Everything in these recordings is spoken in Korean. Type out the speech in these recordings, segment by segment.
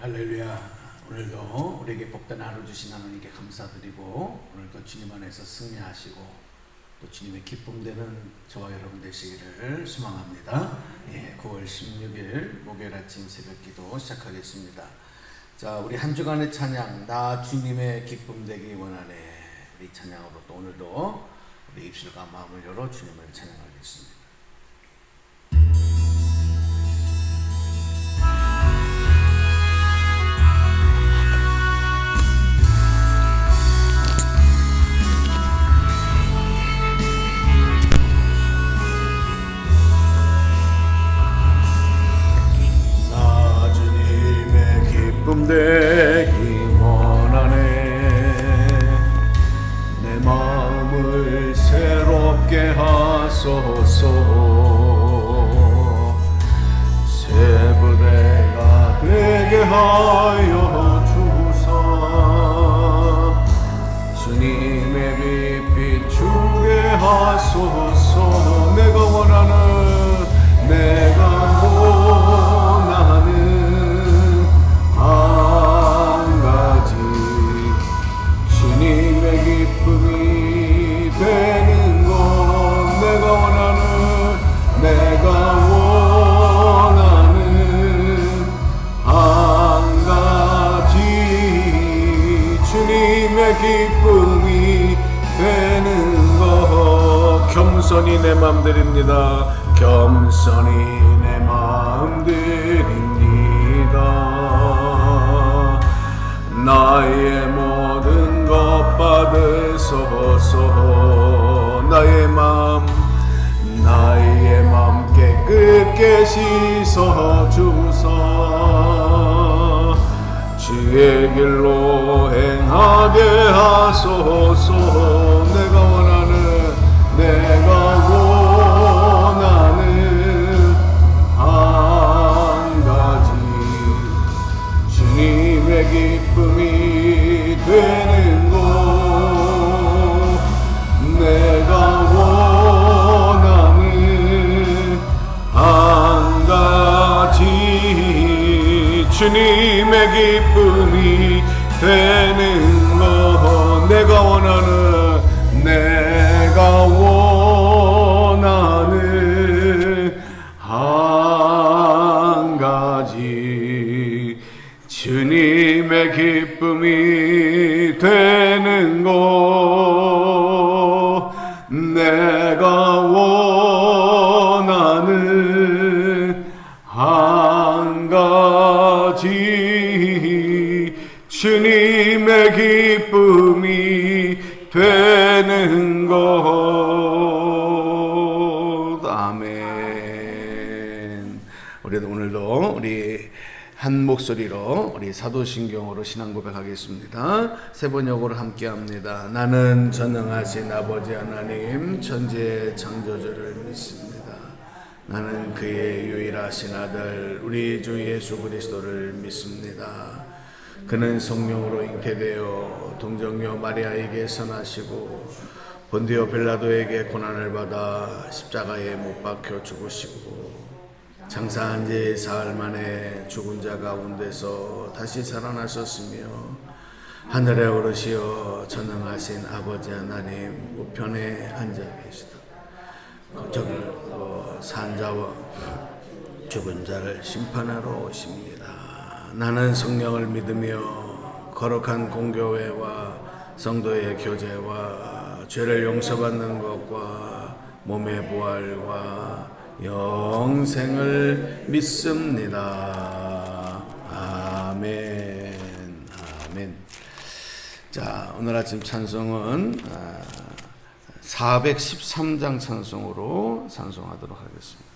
할렐루야. 오늘도 우리에게 복된 하루 주신 하나님께 감사드리고, 오늘도 주님 안에서 승리하시고 또 주님의 기쁨 되는 저와 여러분 되시기를 소망합니다. 9월 16일 목요일 아침 새벽기도 시작하겠습니다. 자, 우리 한 주간의 찬양, 나 주님의 기쁨 되기 원하네. 우리 찬양으로 또 오늘도 우리 입술과 마음을 열어 주님을 찬양하겠습니다. 되기 원하네. 내 마음을 새롭게 하소서. 새 부대가 되게 하여 주사. 주님의 빛 비추게 하소서. 내가 원하는 한 가지 주님의 기쁨이 되는 것. 내가 원하는 한 가지 주님의 기쁨이 되는 것. 겸손히 내 맘 드립니다. 겸손히 내 마음 드립니다. 나의 모든 것 받으소서. 나의 맘 깨끗게 씻어 주사. 주의 길로 행하게 하소서. 내가 원하는 한 가지 주님의 기쁨이 되는 것. 내가 원하는 한 가지 주님의 기쁨이 되는 것. 내가 원하는 한 가지 주님의 기쁨이 되는 것. 내가 원하는 한 가지 주님의 기쁨이 되는 것. 아멘. 오늘도 우리 한 목소리로 우리 사도신경으로 신앙 고백하겠습니다. 세 번역으로 함께합니다. 나는 전능하신 아버지 하나님 천지의 창조주를 믿습니다. 나는 그의 유일하신 아들 우리 주 예수 그리스도를 믿습니다. 그는 성령으로 잉태되어 동정녀 마리아에게 선하시고 본디오 빌라도에게 고난을 받아 십자가에 못 박혀 죽으시고 장사한 지 사흘 만에 죽은 자 가운데서 다시 살아나셨으며 하늘에 오르시어 전능하신 아버지 하나님 우편에 앉아 계시다. 산 자와 죽은 자를 심판하러 오십니다. 나는 성령을 믿으며 거룩한 공교회와 성도의 교제와 죄를 용서받는 것과 몸의 부활과 영생을 믿습니다. 아멘. 아멘. 자, 오늘 아침 찬송은 413장 찬송으로 찬송하도록 하겠습니다.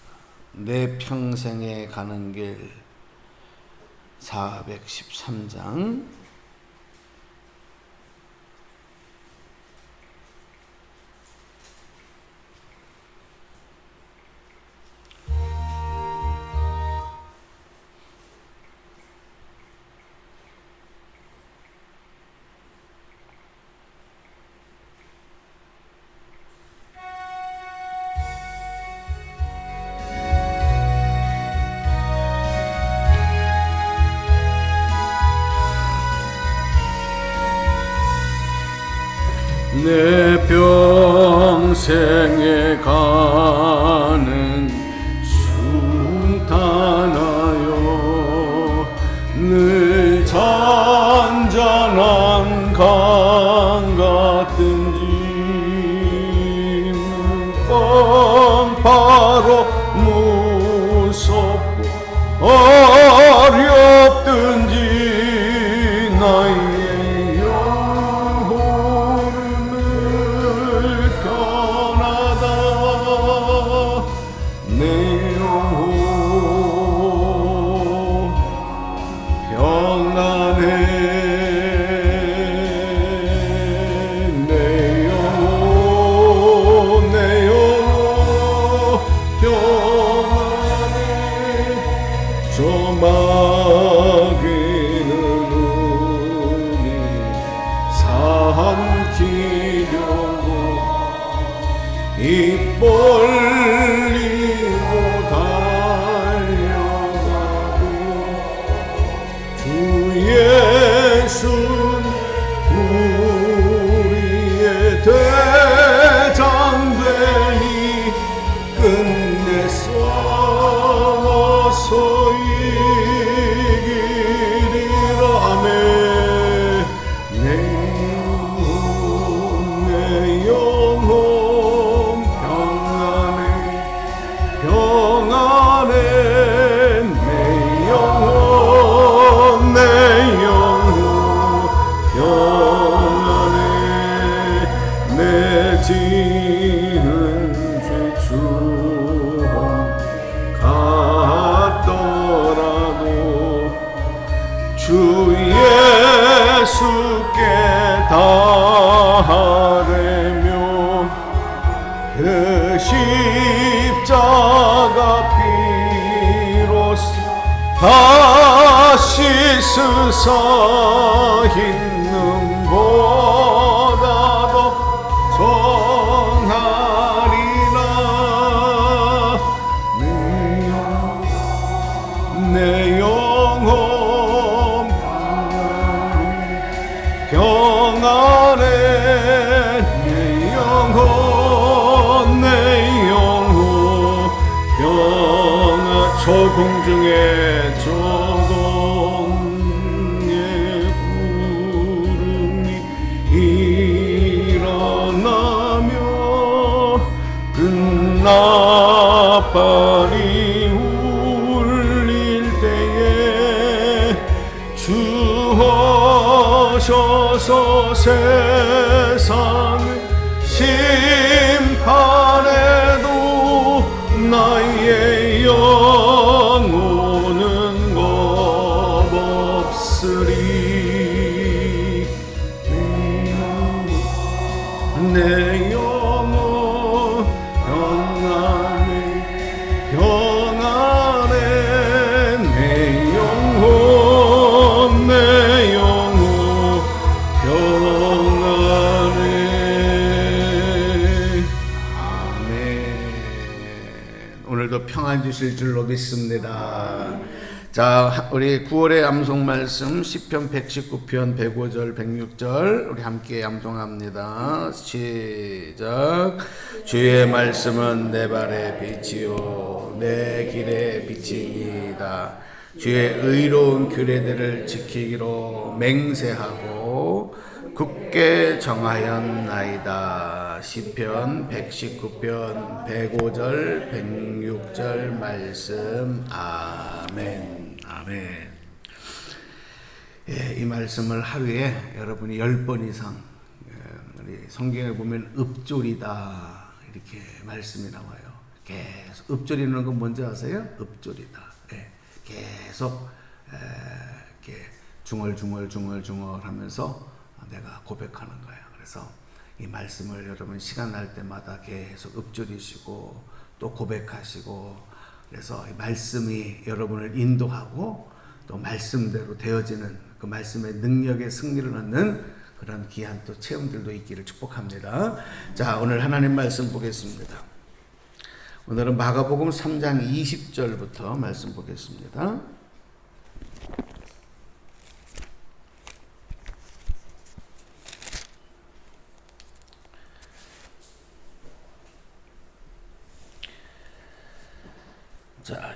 내 평생에 가는 길 413장. 내 평생에 가는 순탄하여 늘 잔잔한 강 같든지 바로 무섭고 어렵든지 나의 영혼은 늘 편하다. 내 영혼 평안해. 내 영혼 평안해. 저 마귀는 우리 삼키려고 입 벌리고 달려가고 주 예수는 우리의 대장 되니 끝내 싸워서 이기리라. 아멘. 내 영혼 평안해. 평안해. 내 영혼 평안해. 내 지은 죄 주험 같더라도 주 예수께 다하려며 그 십자가 피로써 다시 쓰사 있는 보다도 정하리라. 내 영혼 평안해. 내 영혼 평안. 저 공중에 조공의 구름이 일어나며 끝나발이 울릴 때에 주 오셔서 세상을 심판해도 나의 영혼은 겁없으리. 내 영혼 평안해. 평안해. 내 영혼 평안해. 아멘. 오늘도 평안 주실 줄로 믿습니다. 자, 우리 9월의 암송 말씀 시편 119편 105절 106절 우리 함께 암송합니다. 시작. 주의 말씀은 내 발의 빛이요 내 길의 빛이니이다. 주의 의로운 규례들을 지키기로 맹세하고 굳게 정하였나이다. 시편 119편 105절 106절 말씀. 아멘. 아멘. 이 말씀을 하루에 여러분이 10번 이상 우리 성경에 보면 읍조리다 이렇게 말씀이 나와요. 계속 읍조리는 건 뭔지 아세요? 읍조리다. 계속 이렇게 중얼중얼 하면서 내가 고백하는 거예요. 그래서 이 말씀을 여러분 시간 날 때마다 계속 읊조리시고 또 고백하시고, 그래서 이 말씀이 여러분을 인도하고 또 말씀대로 되어지는 그 말씀의 능력의 승리를 얻는 그런 귀한 또 체험들도 있기를 축복합니다. 자, 오늘 하나님 말씀 보겠습니다. 오늘은 마가복음 3장 20절부터 말씀 보겠습니다.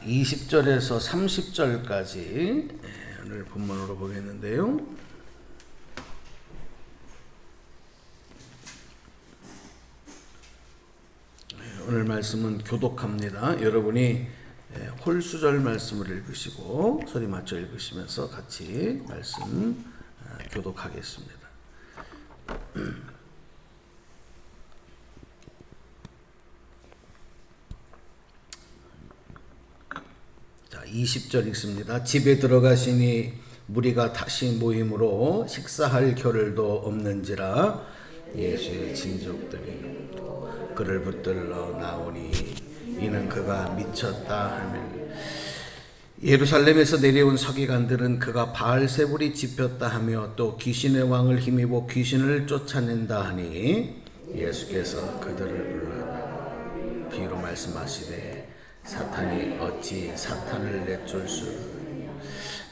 20절에서 30절까지 오늘 본문으로 보겠는데요. 오늘 말씀은 교독합니다. 여러분이 홀수절 말씀을 읽으시고 소리 맞춰 읽으시면서 같이 말씀 교독하겠습니다. 자, 20절 읽습니다. 집에 들어가시니 무리가 다시 모임으로 식사할 겨를도 없는지라 예수의 친족들이 그를 붙들러 나오니 이는 그가 미쳤다 하며 예루살렘에서 내려온 서기관들은 그가 바알세불이 집혔다 하며 또 귀신의 왕을 힘입어 귀신을 쫓아낸다 하니 예수께서 그들을 불러 비유로 말씀하시되 사탄이 어찌 사탄을 내쫓을 수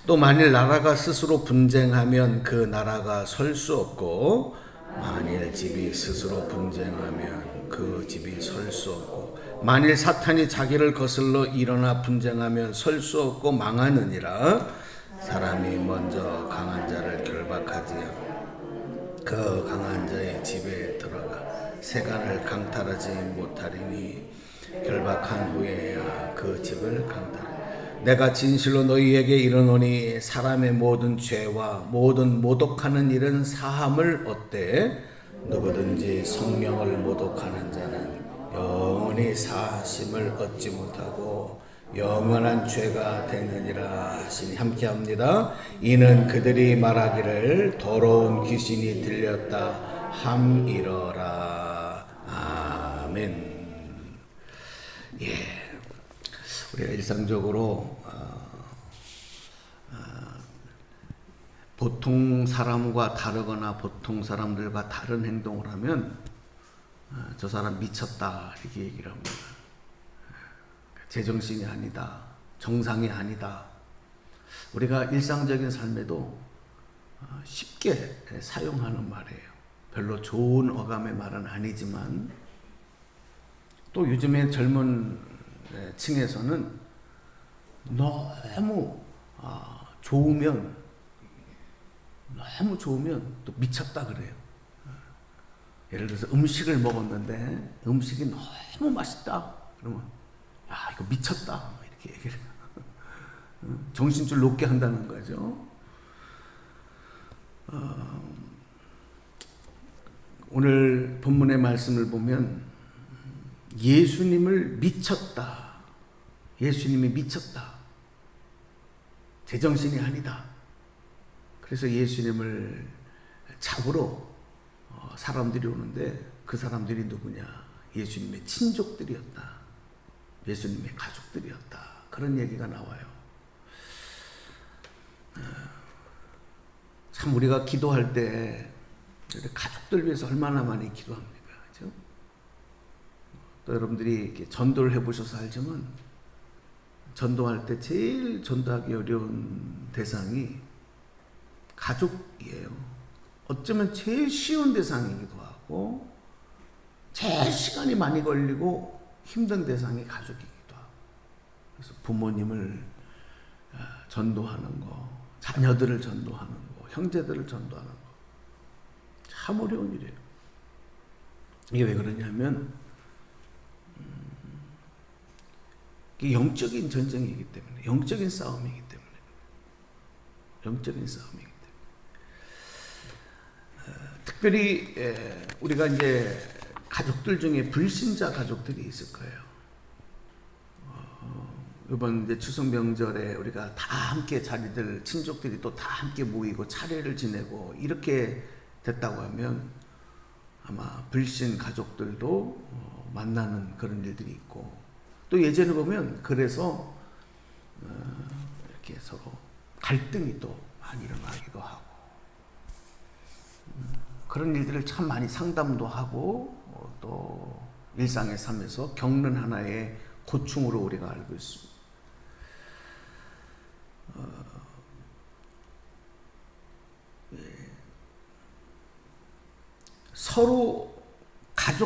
또 만일 나라가 스스로 분쟁하면 그 나라가 설 수 없고 만일 집이 스스로 분쟁하면 그 집이 설 수 없고 만일 사탄이 자기를 거슬러 일어나 분쟁하면 설 수 없고 망하느니라. 사람이 먼저 강한 자를 결박하지 그 강한 자의 집에 들어가 세간을 강탈하지 못하리니 결박한 후에야 그 집을 강탈하리라. 내가 진실로 너희에게 이르노니 사람의 모든 죄와 모든 모독하는 일은 사함을 얻되 누구든지 성령을 모독하는 자는 영원히 사하심을 얻지 못하고 영원한 죄가 되느니라 하시니 함께합니다. 이는 그들이 말하기를 더러운 귀신이 들렸다 함이러라. 아멘. 예. 우리가 일상적으로 보통 사람과 다르거나 보통 사람들과 다른 행동을 하면 저 사람 미쳤다 이렇게 얘기를 합니다. 제정신이 아니다. 정상이 아니다. 우리가 일상적인 삶에도 쉽게 사용하는 말이에요. 별로 좋은 어감의 말은 아니지만 또 요즘에 젊은 층에서는 너무 좋으면 또 미쳤다 그래요. 예를 들어서 음식을 먹었는데 음식이 너무 맛있다 그러면 야 이거 미쳤다 이렇게 얘기를 해요. 정신줄 놓게 한다는 거죠. 오늘 본문의 말씀을 보면 예수님을 미쳤다. 예수님이 미쳤다. 제정신이 아니다. 그래서 예수님을 잡으러 사람들이 오는데 그 사람들이 누구냐? 예수님의 친족들이었다. 예수님의 가족들이었다. 그런 얘기가 나와요. 참 우리가 기도할 때 가족들 위해서 얼마나 많이 기도합니까? 그렇죠? 또 여러분들이 이렇게 전도를 해보셔서 알지만 전도할 때 제일 전도하기 어려운 대상이 가족이에요. 어쩌면 제일 쉬운 대상이기도 하고 제일 시간이 많이 걸리고 힘든 대상이 가족이기도 하고 그래서 부모님을 전도하는 거, 자녀들을 전도하는 거, 형제들을 전도하는 거 참 어려운 일이에요. 이게 왜 그러냐면 이게 영적인 전쟁이기 때문에 영적인 싸움이기 때문에 영적인 싸움이기 때문에 특별히 우리가 이제 가족들 중에 불신자 가족들이 있을 거예요. 이번 이제 추석 명절에 우리가 다 함께 자리들 친족들이 또 다 함께 모이고 차례를 지내고 이렇게 됐다고 하면 아마 불신 가족들도 만나는 그런 일들이 있고 또 예전에 보면 그래서 이렇게 서로 갈등이 또 많이 일어나기도 하고 그런 일들을 참 많이 상담도 하고 또 일상의 삶에서 겪는 하나의 고충으로 우리가 알고 있습니다. 서로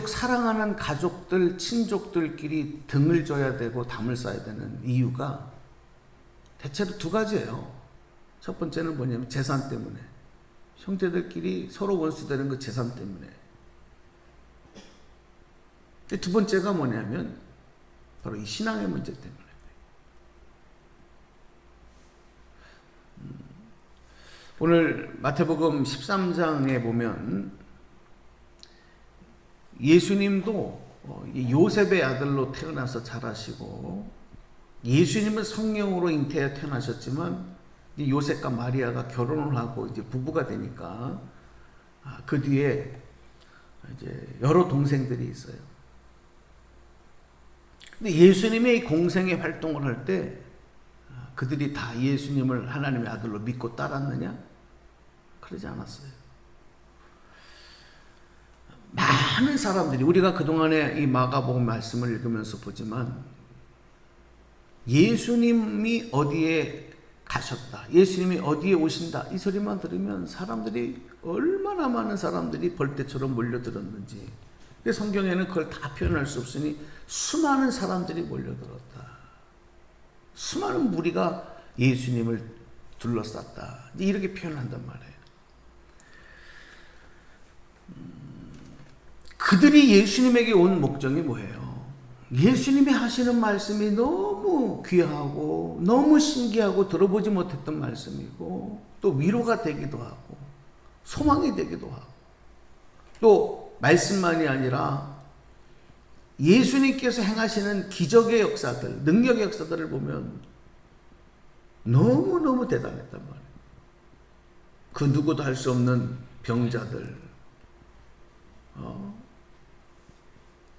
사랑하는 가족들, 친족들끼리 등을 져야 되고 담을 쌓아야 되는 이유가 대체로 두 가지예요. 첫 번째는 뭐냐면 재산 때문에. 형제들끼리 서로 원수되는 그 재산 때문에. 두 번째가 뭐냐면 바로 이 신앙의 문제 때문에. 오늘 마태복음 13장에 보면 예수님도 요셉의 아들로 태어나서 자라시고, 예수님은 성령으로 잉태해 태어나셨지만 요셉과 마리아가 결혼을 하고 이제 부부가 되니까 그 뒤에 이제 여러 동생들이 있어요. 근데 예수님의 공생의 활동을 할 때 그들이 다 예수님을 하나님의 아들로 믿고 따랐느냐? 그러지 않았어요. 많은 사람들이, 우리가 그동안에 이 마가복음 말씀을 읽으면서 보지만 예수님이 어디에 가셨다, 예수님이 어디에 오신다, 이 소리만 들으면 사람들이, 얼마나 많은 사람들이 벌떼처럼 몰려들었는지. 성경에는 그걸 다 표현할 수 없으니 수많은 사람들이 몰려들었다. 수많은 무리가 예수님을 둘러쌌다. 이렇게 표현한단 말이에요. 그들이 예수님에게 온 목적이 뭐예요? 예수님이 하시는 말씀이 너무 귀하고 너무 신기하고 들어보지 못했던 말씀이고, 또 위로가 되기도 하고 소망이 되기도 하고, 또 말씀만이 아니라 예수님께서 행하시는 기적의 역사들, 능력의 역사들을 보면 너무너무 대단했단 말이에요. 그 누구도 할 수 없는 병자들,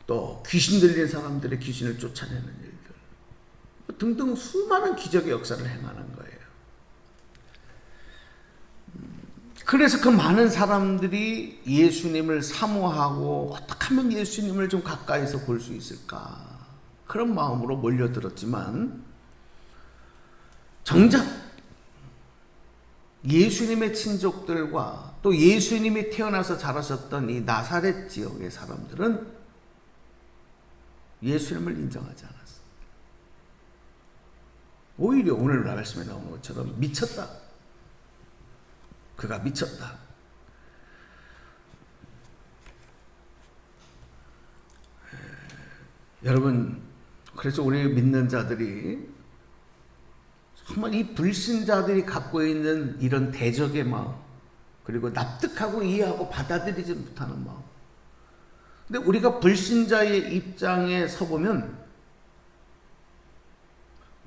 또 귀신 들린 사람들의 귀신을 쫓아내는 일들 등등 수많은 기적의 역사를 행하는 거예요. 그래서 그 많은 사람들이 예수님을 사모하고 어떻게 하면 예수님을 좀 가까이서 볼 수 있을까, 그런 마음으로 몰려들었지만 정작 예수님의 친족들과 또 예수님이 태어나서 자라셨던 이 나사렛 지역의 사람들은 예수님을 인정하지 않았어요. 오히려 오늘 말씀에 나오는 것처럼 미쳤다, 그가 미쳤다. 여러분, 그래서 우리 믿는 자들이 정말 이 불신자들이 갖고 있는 이런 대적의 마음, 그리고 납득하고 이해하고 받아들이지 못하는 마음. 근데 우리가 불신자의 입장에 서보면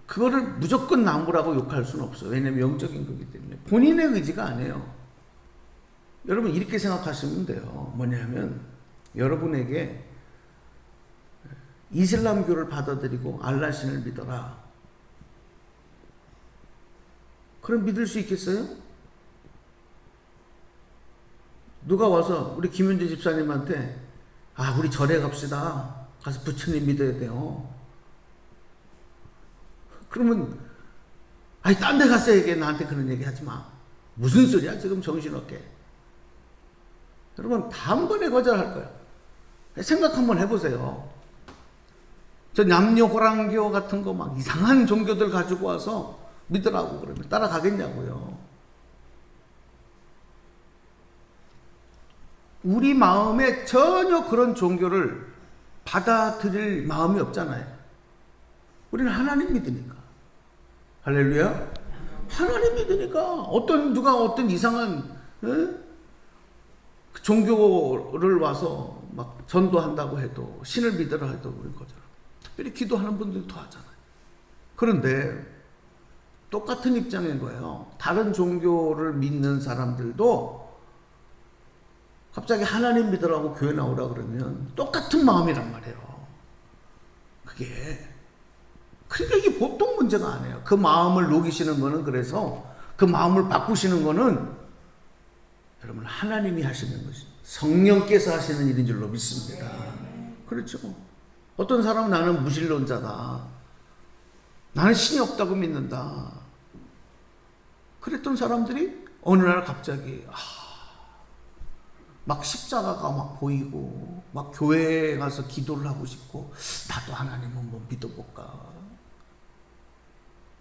그거를 무조건 나무라고 욕할 수는 없어요. 왜냐하면 영적인 거기 때문에. 본인의 의지가 아니에요. 여러분 이렇게 생각하시면 돼요. 뭐냐면 여러분에게 이슬람교를 받아들이고 알라신을 믿어라, 그럼 믿을 수 있겠어요? 누가 와서 우리 김윤재 집사님한테 우리 절에 갑시다, 가서 부처님 믿어야 돼요, 그러면 딴 데 갔어 얘기해. 나한테 그런 얘기 하지 마. 무슨 소리야 지금 정신없게. 여러분 단번에 거절할 거예요. 생각 한번 해보세요. 저 남녀호랑교 같은 거 막 이상한 종교들 가지고 와서 믿으라고 그러면 따라가겠냐고요. 우리 마음에 전혀 그런 종교를 받아들일 마음이 없잖아요. 우리는 하나님 믿으니까. 할렐루야. 하나님 믿으니까 누가 어떤 이상한 종교를 와서 막 전도한다고 해도, 신을 믿으라 해도 우리 거죠. 특별히 기도하는 분들도 하잖아요. 그런데 똑같은 입장인 거예요. 다른 종교를 믿는 사람들도 갑자기 하나님 믿으라고 교회 나오라 그러면 똑같은 마음이란 말이에요. 그러니까 이게 보통 문제가 아니에요. 그 마음을 녹이시는 거는, 그래서 그 마음을 바꾸시는 거는 여러분 하나님이 하시는 것이, 성령께서 하시는 일인 줄로 믿습니다. 그렇죠. 어떤 사람은 나는 무신론자다, 나는 신이 없다고 믿는다, 그랬던 사람들이 어느 날 갑자기 막 십자가가 막 보이고 막 교회에 가서 기도를 하고 싶고 나도 하나님 한번 믿어볼까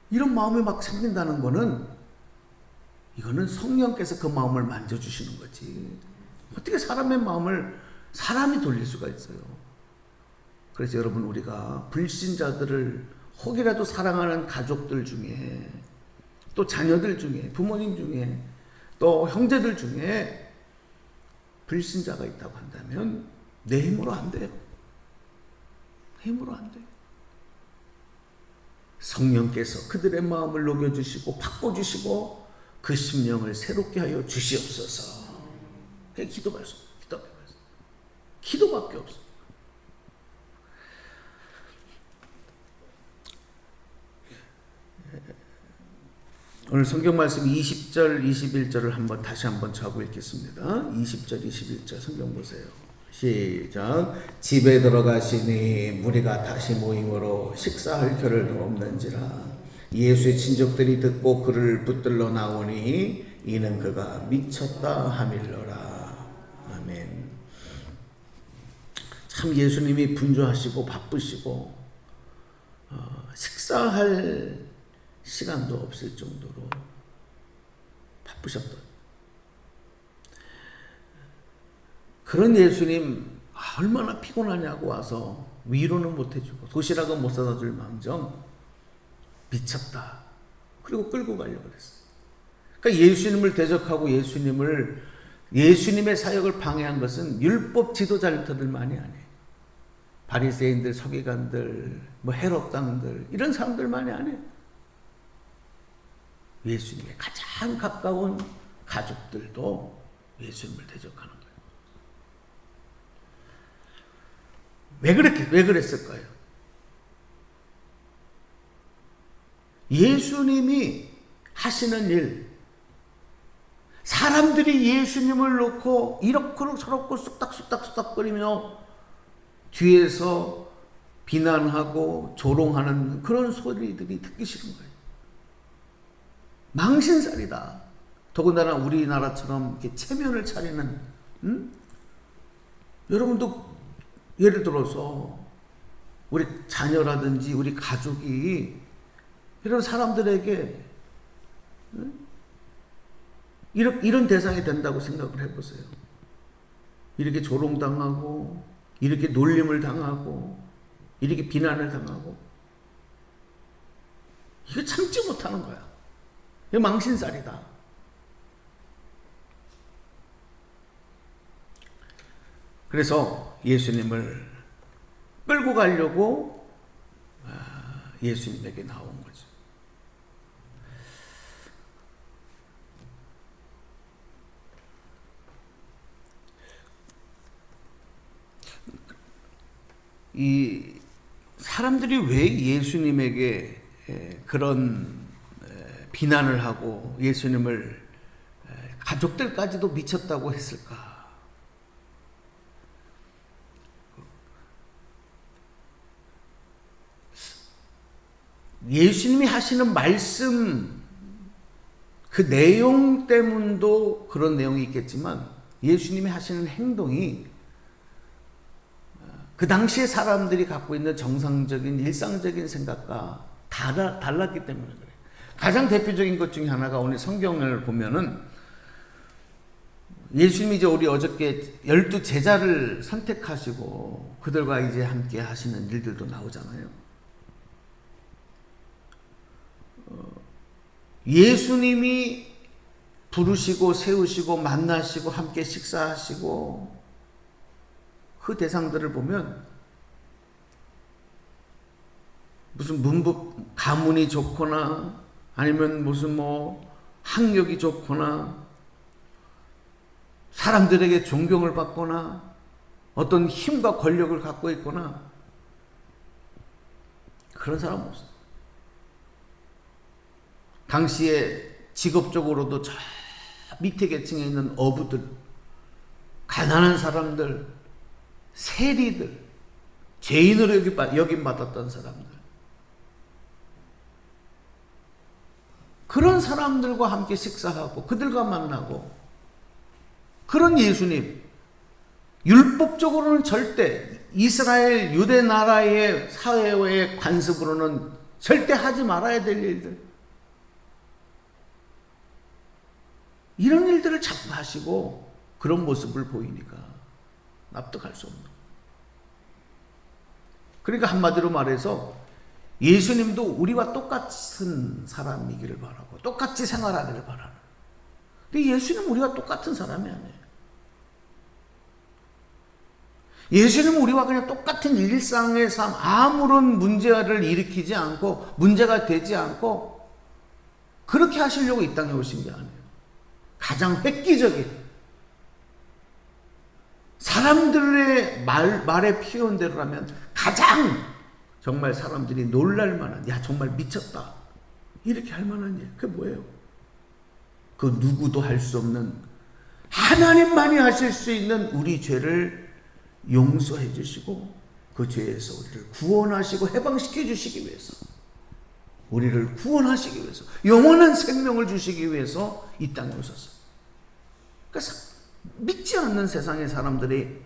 이런 마음이 막 생긴다는 거는 이거는 성령께서 그 마음을 만져주시는 거지. 어떻게 사람의 마음을 사람이 돌릴 수가 있어요. 그래서 여러분 우리가 불신자들을 혹이라도 사랑하는 가족들 중에 또 자녀들 중에 부모님 중에 또 형제들 중에 불신자가 있다고 한다면 내 힘으로 안 돼요. 내 힘으로 안 돼요. 성령께서 그들의 마음을 녹여주시고 바꿔주시고 그 심령을 새롭게 하여 주시옵소서. 그게 기도밖에 없어. 오늘 성경 말씀 20절, 21절을 다시 한번 자고 읽겠습니다. 20절, 21절 성경 보세요. 시작. 집에 들어가시니 무리가 다시 모임으로 식사할 겨를도 없는지라. 예수의 친족들이 듣고 그를 붙들러 나오니 이는 그가 미쳤다 하밀러라. 아멘. 참 예수님이 분주하시고 바쁘시고 식사할 시간도 없을 정도로 바쁘셨던 그런 예수님 얼마나 피곤하냐고 와서 위로는 못 해주고 도시락은 못 사다 줄 망정 미쳤다. 그리고 끌고 가려고 그랬어요. 그러니까 예수님을 대적하고 예수님의 사역을 방해한 것은 율법 지도자들만이 아니에요. 바리새인들, 서기관들, 헤롯당들 이런 사람들만이 아니에요. 예수님의 가장 가까운 가족들도 예수님을 대적하는 거예요. 왜 그랬을까요? 예수님이 하시는 일, 사람들이 예수님을 놓고 이렇고 저렇고 쑥닥쑥닥거리며 뒤에서 비난하고 조롱하는 그런 소리들이 듣기 싫은 거예요. 망신살이다. 더군다나 우리나라처럼 이렇게 체면을 차리는, 여러분도 예를 들어서 우리 자녀라든지 우리 가족이 이런 사람들에게 이런 대상이 된다고 생각을 해보세요. 이렇게 조롱당하고 이렇게 놀림을 당하고 이렇게 비난을 당하고 이거 참지 못하는 거야. 이거 망신살이다. 그래서 예수님을 끌고 가려고 예수님에게 나온 거죠. 이 사람들이 왜 예수님에게 그런 비난을 하고 예수님을 가족들까지도 미쳤다고 했을까? 예수님이 하시는 말씀 그 내용 때문도 그런 내용이 있겠지만 예수님이 하시는 행동이 그 당시에 사람들이 갖고 있는 정상적인 일상적인 생각과 달랐기 때문에 그래요. 가장 대표적인 것 중에 하나가 오늘 성경을 보면은 예수님이 이제 우리 어저께 12 제자를 선택하시고 그들과 이제 함께 하시는 일들도 나오잖아요. 예수님이 부르시고 세우시고 만나시고 함께 식사하시고 그 대상들을 보면 무슨 가문이 좋거나 아니면 무슨 학력이 좋거나 사람들에게 존경을 받거나 어떤 힘과 권력을 갖고 있거나 그런 사람은 없어요. 당시에 직업적으로도 저 밑에 계층에 있는 어부들, 가난한 사람들, 세리들, 죄인으로 여김받았던 사람들, 그런 사람들과 함께 식사하고 그들과 만나고 그런 예수님, 율법적으로는 절대 이스라엘 유대 나라의 사회의 관습으로는 절대 하지 말아야 될 일들, 이런 일들을 자꾸 하시고 그런 모습을 보이니까 납득할 수 없는. 그러니까 한마디로 말해서 예수님도 우리와 똑같은 사람이기를 바라고 똑같이 생활하기를 바라는. 근데 예수님은 우리와 똑같은 사람이 아니에요. 예수님은 우리와 그냥 똑같은 일상의 삶, 아무런 문제를 일으키지 않고 문제가 되지 않고 그렇게 하시려고 이 땅에 오신 게 아니에요. 가장 획기적인, 사람들의 말의 표현대로라면 가장 정말 사람들이 놀랄 만한, 야 정말 미쳤다 이렇게 할 만한 일, 그게 뭐예요? 그 누구도 할 수 없는, 하나님만이 하실 수 있는 우리 죄를 용서해 주시고 그 죄에서 우리를 구원하시고 해방시켜 주시기 위해서, 우리를 구원하시기 위해서, 영원한 생명을 주시기 위해서 이 땅에 오셨어요. 그러니까 믿지 않는 세상의 사람들의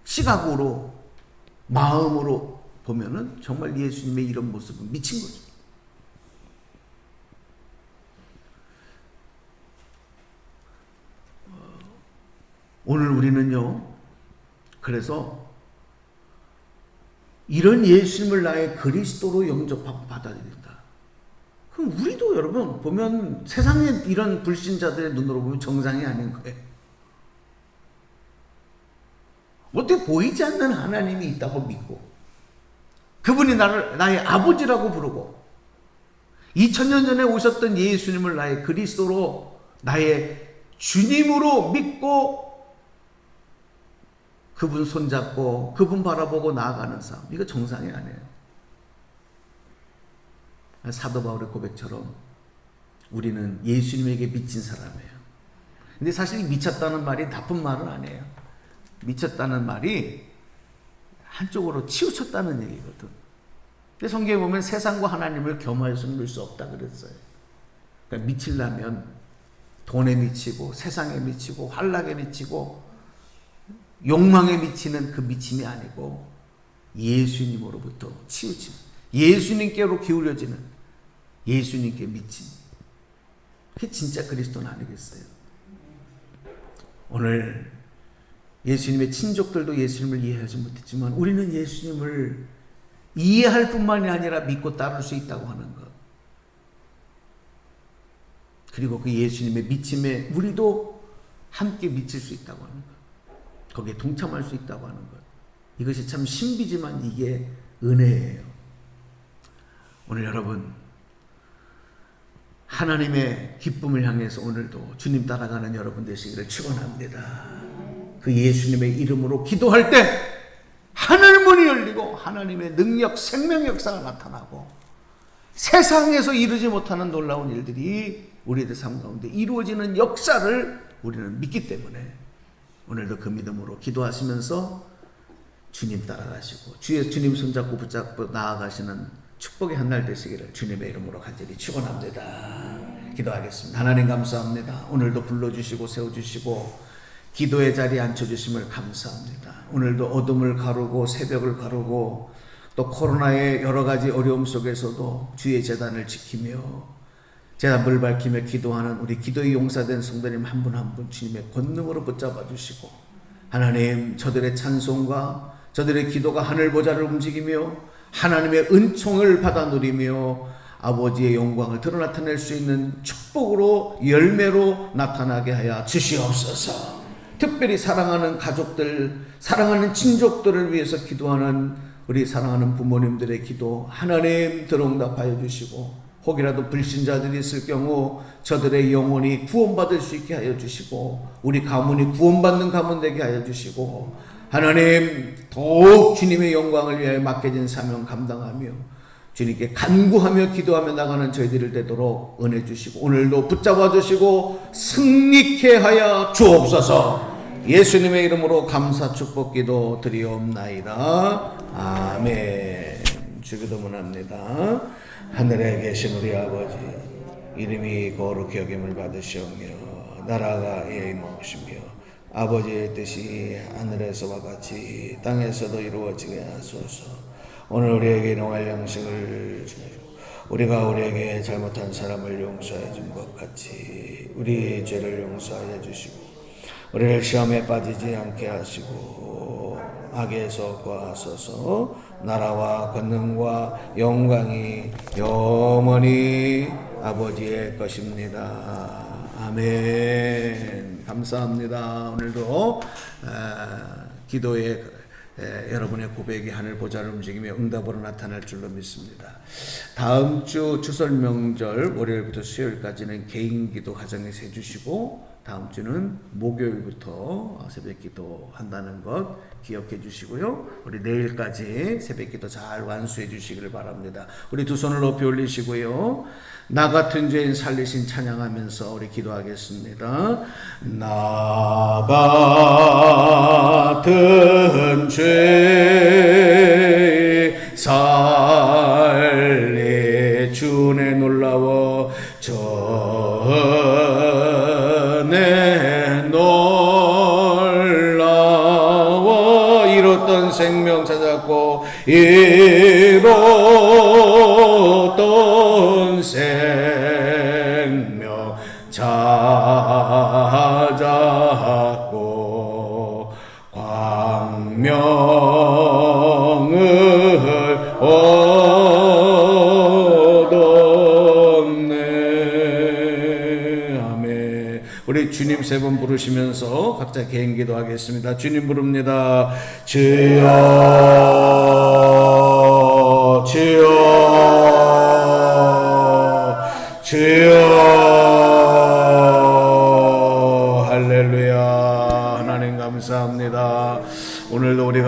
시각으로, 마음으로 보면은 정말 예수님의 이런 모습은 미친 거죠. 오늘 우리는요, 그래서 이런 예수님을 나의 그리스도로 영접하고 받아들인다. 그럼 우리도 여러분 보면 세상에 이런 불신자들의 눈으로 보면 정상이 아닌 거예요. 어떻게 보이지 않는 하나님이 있다고 믿고 그분이 나를 나의 아버지라고 부르고 2000년 전에 오셨던 예수님을 나의 그리스도로, 나의 주님으로 믿고 그분 손잡고 그분 바라보고 나아가는 삶, 이거 정상이 아니에요. 사도 바울의 고백처럼 우리는 예수님에게 미친 사람이에요. 근데 사실 미쳤다는 말이 나쁜 말은 아니에요. 미쳤다는 말이 한쪽으로 치우쳤다는 얘기거든. 근데 성경에 보면 세상과 하나님을 겸하여서 누릴 수 없다 그랬어요. 그러니까 미치려면 돈에 미치고 세상에 미치고 환락에 미치고 욕망에 미치는 그 미침이 아니고 예수님으로부터 치우침, 예수님께로 기울여지는, 예수님께 미침, 그게 진짜 그리스도는 아니겠어요? 오늘 예수님의 친족들도 예수님을 이해하지 못했지만 우리는 예수님을 이해할 뿐만이 아니라 믿고 따를 수 있다고 하는 것, 그리고 그 예수님의 미침에 우리도 함께 미칠 수 있다고 하는 것, 거기에 동참할 수 있다고 하는 것, 이것이 참 신비지만 이게 은혜예요. 오늘 여러분 하나님의 기쁨을 향해서 오늘도 주님 따라가는 여러분 되시기를 축원합니다. 그 예수님의 이름으로 기도할 때 하늘 문이 열리고 하나님의 능력, 생명의 역사가 나타나고 세상에서 이루지 못하는 놀라운 일들이 우리들 삶 가운데 이루어지는 역사를 우리는 믿기 때문에 오늘도 그 믿음으로 기도하시면서 주님 따라가시고 주님 손잡고 붙잡고 나아가시는 축복의 한날 되시기를 주님의 이름으로 간절히 축원합니다. 기도하겠습니다. 하나님 감사합니다. 오늘도 불러주시고 세워주시고 기도의 자리에 앉혀주심을 감사합니다. 오늘도 어둠을 가르고 새벽을 가르고 또 코로나의 여러 가지 어려움 속에서도 주의 제단을 지키며 제단불 밝히며 기도하는 우리 기도의 용사된 성도님 한 분 한 분 주님의 권능으로 붙잡아 주시고 하나님, 저들의 찬송과 저들의 기도가 하늘 보좌를 움직이며 하나님의 은총을 받아 누리며 아버지의 영광을 드러나타낼 수 있는 축복으로 열매로 나타나게 하여 주시옵소서. 특별히 사랑하는 가족들, 사랑하는 친족들을 위해서 기도하는 우리 사랑하는 부모님들의 기도 하나님 들응답하여 주시고 혹이라도 불신자들이 있을 경우 저들의 영혼이 구원받을 수 있게 하여 주시고 우리 가문이 구원받는 가문 되게 하여 주시고 하나님 더욱 주님의 영광을 위하여 맡겨진 사명 감당하며 주님께 간구하며 기도하며 나가는 저희들을 되도록 은혜 주시고 오늘도 붙잡아 주시고 승리케 하여 주옵소서. 예수님의 이름으로 감사 축복 기도 드리옵나이다. 아멘. 주기도문합니다. 하늘에 계신 우리 아버지, 이름이 거룩히 여김을 받으시오며 나라가 임하시며 아버지의 뜻이 하늘에서와 같이 땅에서도 이루어지게 하소서. 오늘 우리에게 일용할 양식을 주시고 우리가 우리에게 잘못한 사람을 용서해 준 것 같이 우리 죄를 용서하여 주시고 우리를 시험에 빠지지 않게 하시고 악에서 구하소서. 나라와 권능과 영광이 영원히 아버지의 것입니다. 아멘. 감사합니다. 오늘도 기도에 여러분의 고백이 하늘 보좌를 움직이며 응답으로 나타날 줄로 믿습니다. 다음 주 추설 명절 월요일부터 수요일까지는 개인 기도 가정에서 해주시고 다음 주는 목요일부터 새벽 기도 한다는 것 기억해 주시고요. 우리 내일까지 새벽 기도 잘 완수해 주시기를 바랍니다. 우리 두 손을 높이 올리시고요. 나 같은 죄인 살리신 찬양하면서 우리 기도하겠습니다. 나 같은 죄인 살리 주내 놀라워 전에 놀라워 잃었던 생명 찾았고 잃었던 생명 찾았고 광명을 얻었네. 아멘. 우리 주님 세 번 부르시면서 각자 개인 기도하겠습니다. 주님 부릅니다. 주여 주여 주여 할렐루야. 하나님 감사합니다. 오늘도 우리가